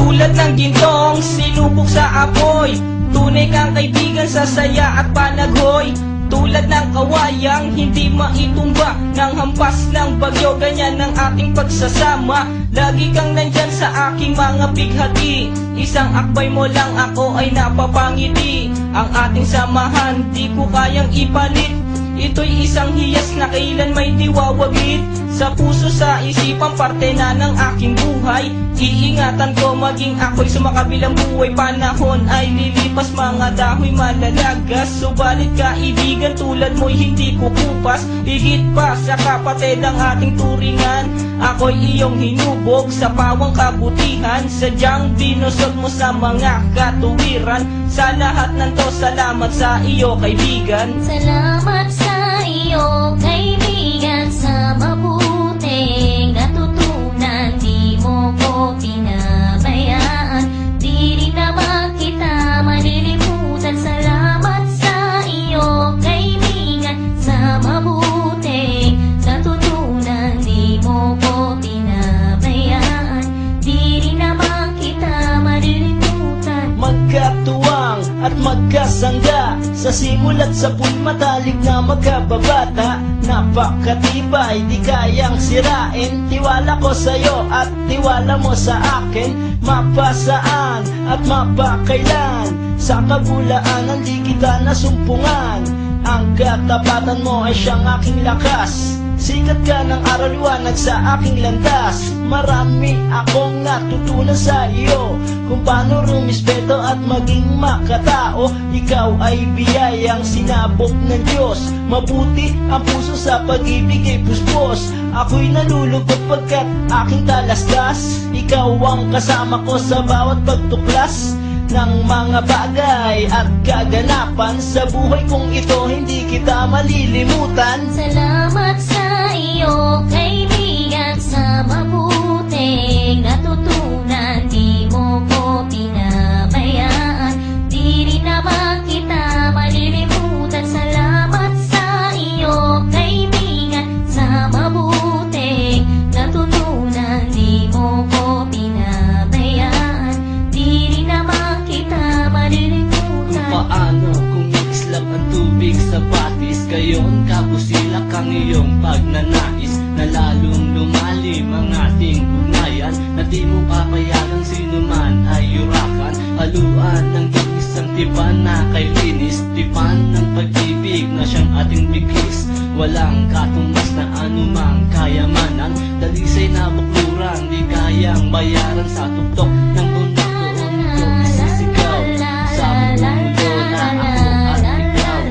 Tulad ng gintong sinubok sa apoy, tunay kang kaibigan sa saya at panaghoy. Tulad ng kawayang hindi maitumba ng hampas ng bagyo, ganyan ang ating pagsasama. Lagi kang nandyan sa aking mga bighati, isang akbay mo lang ako ay napapangiti. Ang ating samahan di ko kayang ipalit, ito'y isang hiyas na kailan may diwawaglit. Sa puso, sa isipan, parte na ng aking buhay. Iingatan ko maging ako'y sumakabilang buhay. Panahon ay lilipas, mga dahoy malalagas. Subalit kaibigan tulad mo'y hindi kukupas. Higit pa sa kapatid ang ating turingan, ako'y iyong hinubog sa pawang kabutihan. Sadyang binusog mo sa mga katuwiran. Sa lahat ng to, salamat sa iyo kaibigan. Salamat sa iyo kaibigan, sa mabuting natutunan. Di mo ko pinabayaan, di rin naman kita malilimutan. Salamat sa iyo kaibigan, sa mabuting natutunan. Di mo ko pinabayaan, di rin naman kita malilimutan. Magkatuwang at magkasangga, sa simula't sa matalik na magkababata. Napakatibay, di kayang sirain. Tiwala ko sa'yo at tiwala mo sa akin. Mapasaan at mapakailan, sa kabulaanan di kita nasumpungan. Ang katapatan mo ay siyang aking lakas. Sikat ka ng araw, liwanag sa aking landas. Marami akong natutunan sa iyo, kung paano rumispeto at maging makatao. Ikaw ay biyayang sinabot ng Diyos. Mabuti ang puso sa pag-ibig ay puspos. Ako'y nalulugod pagkat aking talastas. Ikaw ang kasama ko sa bawat pagtuklas ng mga bagay at kaganapan. Sa buhay kong ito hindi kita malilimutan. Salamat sa iyo kaibigan, sa mabuting natutunan. Di mo ko pinabayaan, di rin naman kita malilimutan. Salamat sa iyo kaibigan, sa mabuting natutunan. Di mo ko pinabayaan, di rin naman kita malilimutan. Paano kung islap ang tubig sa batis, gayon kabusilak ang iyong pagnanais, na lalong lumalim ang ating ugnayan, na di mo papayagang sino man ay yurakan. Haluan ng isang tipan na kay linis, tipan ng pag-ibig na siyang ating bigis. Walang katumbas na anumang kayamanan, dalisay na bukluran di kayang bayaran. Sa tuktok ng bundok doon ko isisigaw, sa mundo na ako at ikaw.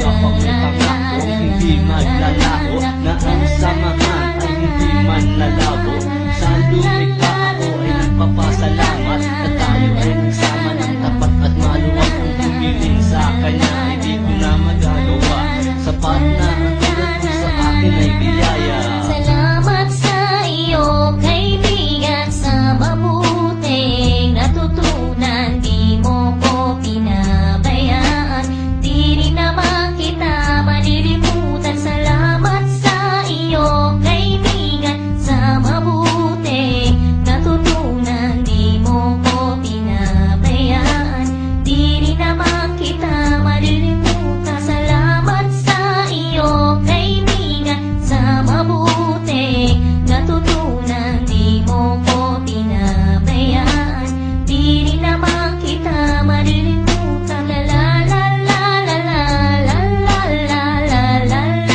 Kapag may pangako hindi maglalaho, na ang samahan ay hindi man lalabo. Sa lumikha ako ay nagpapasalamat, na tayo ay nagsama ng tapat at maluwag. Ang humiling sa kanya ay di ko na magagawa. Sapat na ang tulad mo sa akin ay biyaya. Salamat sa iyo kaibigan, sa mabuting natutunan. Di mo ko pinabayaan, di rin naman kita malilimutan. Salamat sa iyo kaibigan, sa mabuting natutunan. Di mo ko pinabayaan, di rin naman kita malilimutan. Salamat sa iyo kaibigan, sa mabuting natutunan. Di mo ko pinabayaan, di rin naman kita malilimutan. La la la la la la la la la la la la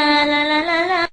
la la la la.